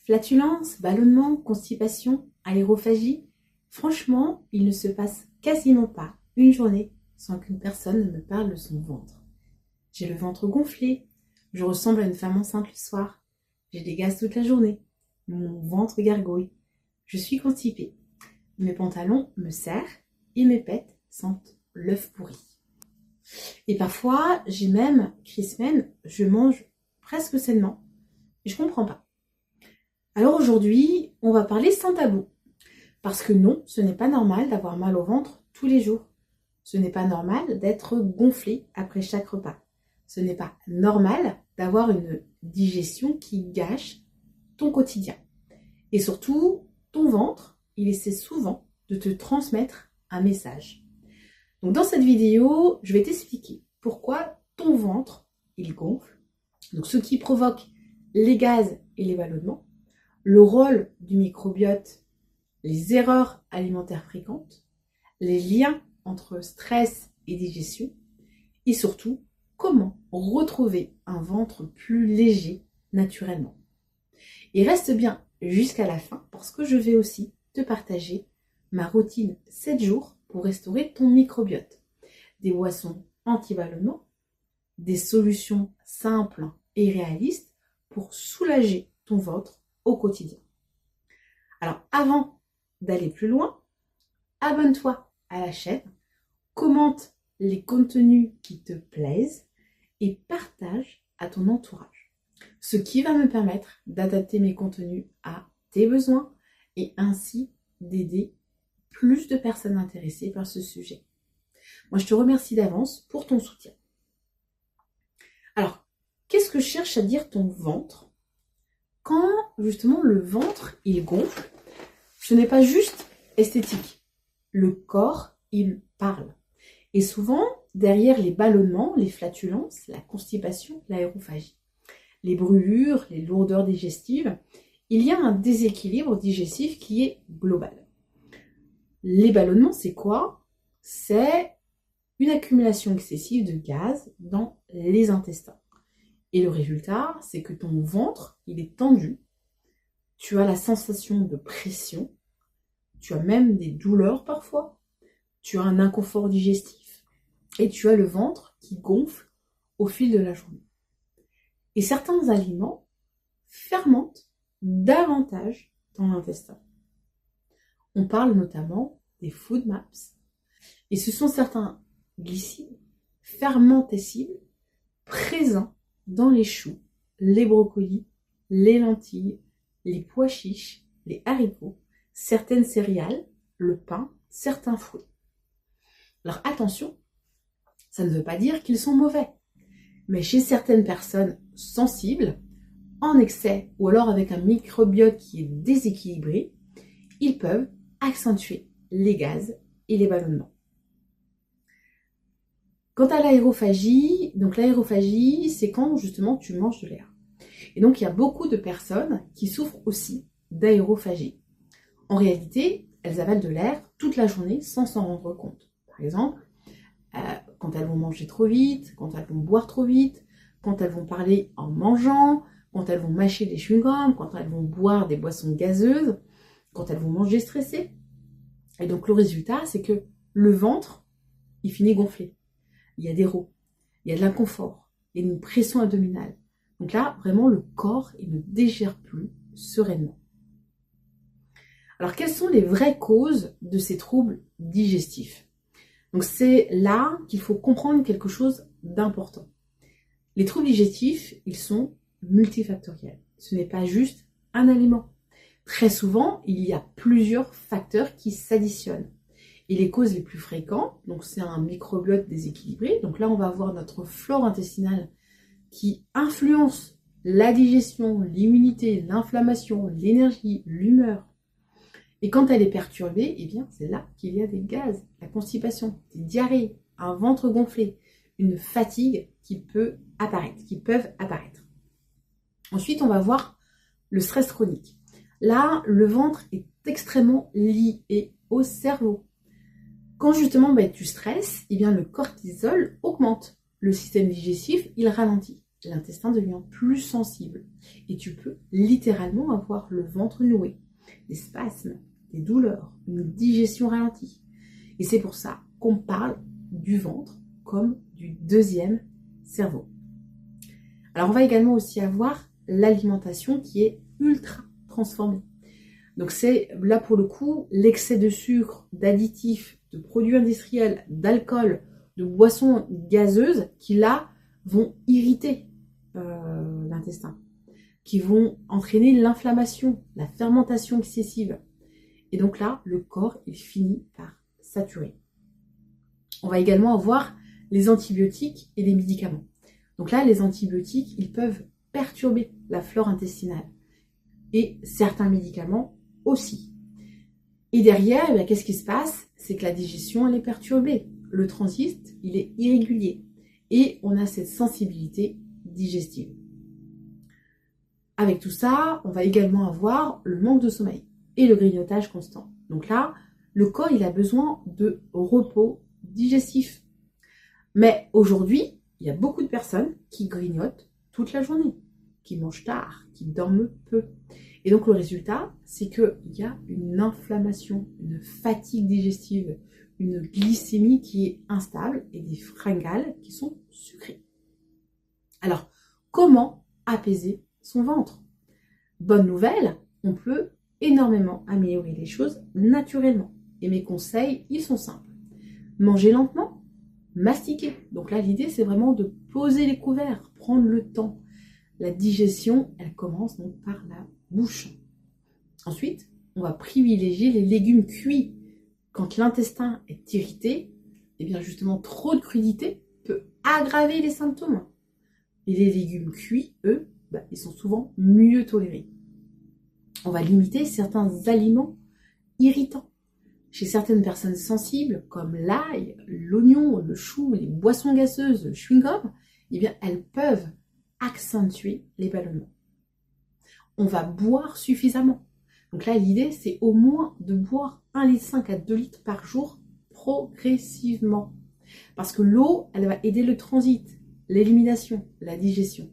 Flatulence, ballonnement, constipation, aérophagie, franchement, il ne se passe quasiment pas une journée sans qu'une personne ne me parle de son ventre. J'ai le ventre gonflé, je ressemble à une femme enceinte le soir, j'ai des gaz toute la journée, mon ventre gargouille, je suis constipée, mes pantalons me serrent et mes pets sentent l'œuf pourri. Et parfois, j'ai même crispène, je mange presque sainement et je comprends pas. Alors aujourd'hui, on va parler sans tabou. Parce que non, ce n'est pas normal d'avoir mal au ventre tous les jours. Ce n'est pas normal d'être gonflé après chaque repas. Ce n'est pas normal d'avoir une digestion qui gâche ton quotidien. Et surtout, ton ventre, il essaie souvent de te transmettre un message. Donc dans cette vidéo, je vais t'expliquer pourquoi ton ventre, il gonfle. Donc ce qui provoque les gaz et les ballonnements, le rôle du microbiote, les erreurs alimentaires fréquentes, les liens entre stress et digestion, et surtout, comment retrouver un ventre plus léger naturellement. Et reste bien jusqu'à la fin parce que je vais aussi te partager ma routine 7 jours pour restaurer ton microbiote. Des boissons anti-ballonnement, des solutions simples et réalistes pour soulager ton ventre au quotidien. Alors avant d'aller plus loin, abonne-toi à la chaîne, commente les contenus qui te plaisent et partage à ton entourage. Ce qui va me permettre d'adapter mes contenus à tes besoins et ainsi d'aider plus de personnes intéressées par ce sujet. Moi, je te remercie d'avance pour ton soutien. Alors, qu'est-ce que cherche à dire ton ventre quand justement le ventre, il gonfle? Ce n'est pas juste esthétique. Le corps, il parle. Et souvent, derrière les ballonnements, les flatulences, la constipation, l'aérophagie, les brûlures, les lourdeurs digestives, il y a un déséquilibre digestif qui est global. Les ballonnements, c'est quoi? C'est une accumulation excessive de gaz dans les intestins. Et le résultat, c'est que ton ventre, il est tendu. Tu as la sensation de pression. Tu as même des douleurs parfois. Tu as un inconfort digestif. Et tu as le ventre qui gonfle au fil de la journée. Et certains aliments fermentent davantage dans l'intestin. On parle notamment des food maps. Et ce sont certains glycides fermentescibles présents dans les choux, les brocolis, les lentilles, les pois chiches, les haricots, certaines céréales, le pain, certains fruits. Alors attention, ça ne veut pas dire qu'ils sont mauvais. Mais chez certaines personnes sensibles, en excès ou alors avec un microbiote qui est déséquilibré, ils peuvent accentuer les gaz et les ballonnements. Quant à l'aérophagie, donc l'aérophagie, c'est quand justement tu manges de l'air. Et donc il y a beaucoup de personnes qui souffrent aussi d'aérophagie. En réalité, elles avalent de l'air toute la journée sans s'en rendre compte. Par exemple, quand elles vont manger trop vite, quand elles vont boire trop vite, quand elles vont parler en mangeant, quand elles vont mâcher des chewing-gums, quand elles vont boire des boissons gazeuses, quand elles vont manger stressées. Et donc le résultat, c'est que le ventre, il finit gonflé. Il y a des rots, il y a de l'inconfort, il y a une pression abdominale. Donc là, vraiment, le corps, il ne digère plus sereinement. Alors, quelles sont les vraies causes de ces troubles digestifs? Donc, c'est là qu'il faut comprendre quelque chose d'important. Les troubles digestifs, ils sont multifactoriels. Ce n'est pas juste un aliment. Très souvent, il y a plusieurs facteurs qui s'additionnent. Et les causes les plus fréquentes, donc c'est un microbiote déséquilibré. Donc là, on va avoir notre flore intestinale qui influence la digestion, l'immunité, l'inflammation, l'énergie, l'humeur. Et quand elle est perturbée, eh bien, c'est là qu'il y a des gaz, la constipation, des diarrhées, un ventre gonflé, une fatigue qui peuvent apparaître. Ensuite, on va voir le stress chronique. Là, le ventre est extrêmement lié au cerveau. Quand justement tu stresses, eh bien, le cortisol augmente. Le système digestif, il ralentit. l'intestin devient plus sensible et tu peux littéralement avoir le ventre noué, des spasmes, des douleurs, une digestion ralentie. Et c'est pour ça qu'on parle du ventre comme du deuxième cerveau. Alors on va également aussi avoir l'alimentation qui est ultra transformée. Donc c'est là pour le coup l'excès de sucre, d'additifs, de produits industriels, d'alcool, de boissons gazeuses qui là vont irriter l'intestin, qui vont entraîner l'inflammation, la fermentation excessive. Et donc là, le corps, il finit par saturer. On va également avoir les antibiotiques et les médicaments. Donc là, les antibiotiques, ils peuvent perturber la flore intestinale. Et certains médicaments aussi. Et derrière, eh bien, qu'est-ce qui se passe? C'est que la digestion, elle est perturbée. Le transit, il est irrégulier. Et on a cette sensibilité digestive. Avec tout ça, on va également avoir le manque de sommeil et le grignotage constant. Donc là, le corps, il a besoin de repos digestif. Mais aujourd'hui, il y a beaucoup de personnes qui grignotent toute la journée, qui mangent tard, qui dorment peu. Et donc le résultat, c'est qu'il y a une inflammation, une fatigue digestive, une glycémie qui est instable et des fringales qui sont sucrées. Alors, comment apaiser son ventre? Bonne nouvelle, on peut énormément améliorer les choses naturellement. Et mes conseils, ils sont simples. Manger lentement, mastiquer. Donc là, l'idée, c'est vraiment de poser les couverts, prendre le temps. La digestion, elle commence donc par la bouche. Ensuite, on va privilégier les légumes cuits. Quand l'intestin est irrité, eh bien justement, trop de crudité peut aggraver les symptômes. Et les légumes cuits, eux, ils sont souvent mieux tolérés. On va limiter certains aliments irritants. Chez certaines personnes sensibles, comme l'ail, l'oignon, le chou, les boissons gazeuses, le chewing-gum, eh bien, elles peuvent accentuer les ballonnements. On va boire suffisamment. Donc là, l'idée, c'est au moins de boire 1,5 litre à 2 litres par jour progressivement. Parce que l'eau, elle va aider le transit, l'élimination, la digestion.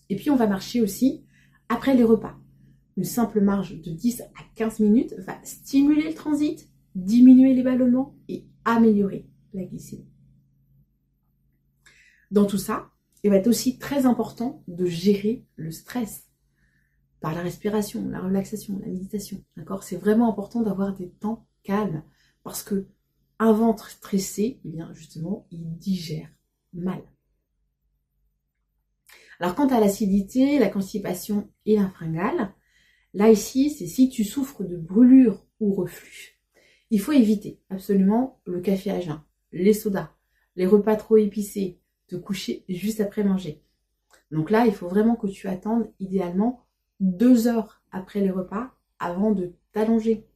Et puis, on va marcher aussi après les repas. Une simple marche de 10 à 15 minutes va stimuler le transit, diminuer les ballonnements et améliorer la glycémie. Dans tout ça, il va être aussi très important de gérer le stress par la respiration, la relaxation, la méditation. D'accord ? C'est vraiment important d'avoir des temps calmes parce que un ventre stressé, eh bien justement, il digère mal. Alors quant à l'acidité, la constipation et la fringale, là ici, c'est si tu souffres de brûlure ou reflux. Il faut éviter absolument le café à jeun, les sodas, les repas trop épicés, te coucher juste après manger. Donc là, il faut vraiment que tu attendes idéalement 2 heures après les repas avant de t'allonger.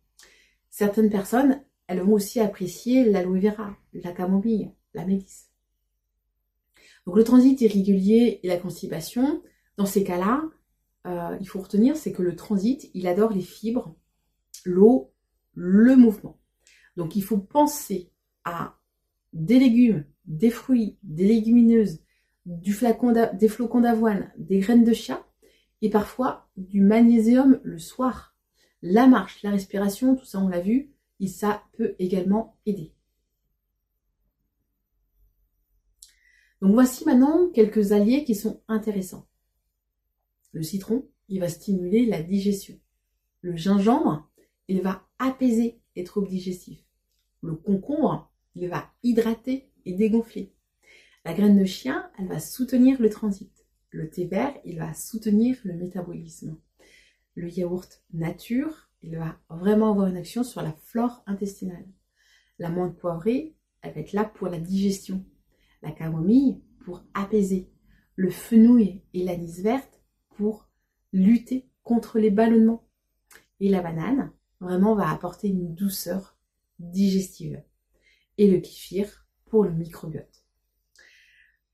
Certaines personnes, elles vont aussi apprécier l'aloe vera, la camomille, la mélisse. Donc le transit irrégulier et la constipation, dans ces cas-là, il faut retenir, c'est que le transit, il adore les fibres, l'eau, le mouvement. Donc il faut penser à des légumes, des fruits, des légumineuses, des flocons d'avoine, des graines de chia et parfois du magnésium le soir. La marche, la respiration, tout ça on l'a vu, et ça peut également aider. Donc voici maintenant quelques alliés qui sont intéressants. Le citron, il va stimuler la digestion. Le gingembre, il va apaiser les troubles digestifs. Le concombre, il va hydrater et dégonfler. La graine de chia, elle va soutenir le transit. Le thé vert, il va soutenir le métabolisme. Le yaourt nature, il va vraiment avoir une action sur la flore intestinale. La menthe poivrée, elle va être là pour la digestion. La camomille pour apaiser. Le fenouil et l'anis verte pour lutter contre les ballonnements. Et la banane, vraiment, va apporter une douceur digestive. Et le kéfir pour le microbiote.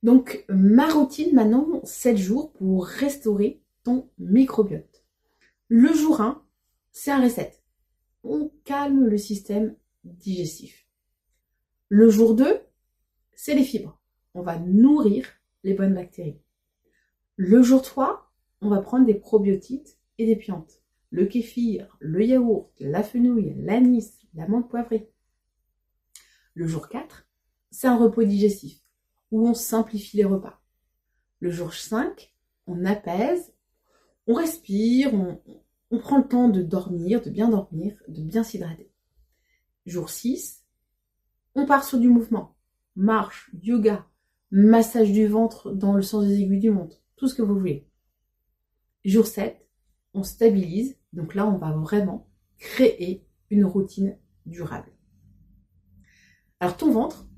Donc, ma routine maintenant, 7 jours pour restaurer ton microbiote. Le jour 1, c'est un reset. On calme le système digestif. Le jour 2, c'est les fibres. On va nourrir les bonnes bactéries. Le jour 3, on va prendre des probiotiques et des plantes. Le kéfir, le yaourt, la fenouil, l'anis, la menthe poivrée. Le jour 4, c'est un repos digestif où on simplifie les repas. Le jour 5, on apaise, on respire, on prend le temps de dormir, de bien s'hydrater. Jour 6, on part sur du mouvement. Marche, yoga, massage du ventre dans le sens des aiguilles du montre, tout ce que vous voulez. Jour 7, on stabilise, donc là on va vraiment créer une routine durable. Alors ton ventre,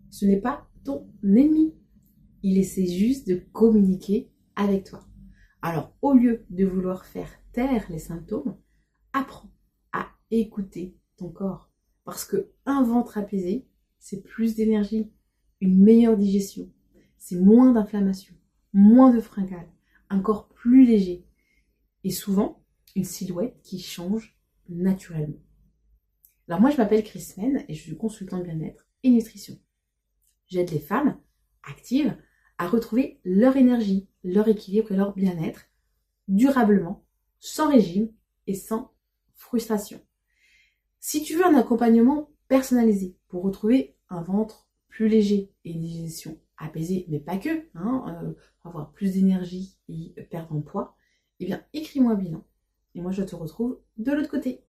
ce n'est pas ton ennemi, il essaie juste de communiquer avec toi. Alors au lieu de vouloir faire taire les symptômes, apprends à écouter ton corps. Parce qu'un ventre apaisé, c'est plus d'énergie, une meilleure digestion, c'est moins d'inflammation, moins de fringales, un corps plus léger et souvent une silhouette qui change naturellement. Alors moi je m'appelle Chris Men et je suis consultante bien-être et nutrition. J'aide les femmes actives à retrouver leur énergie, leur équilibre et leur bien-être durablement, sans régime et sans frustration. Si tu veux un accompagnement personnalisé pour retrouver un ventre plus léger et une digestion apaisée, mais pas que, avoir plus d'énergie et perdre en poids, eh bien écris-moi un bilan et moi je te retrouve de l'autre côté.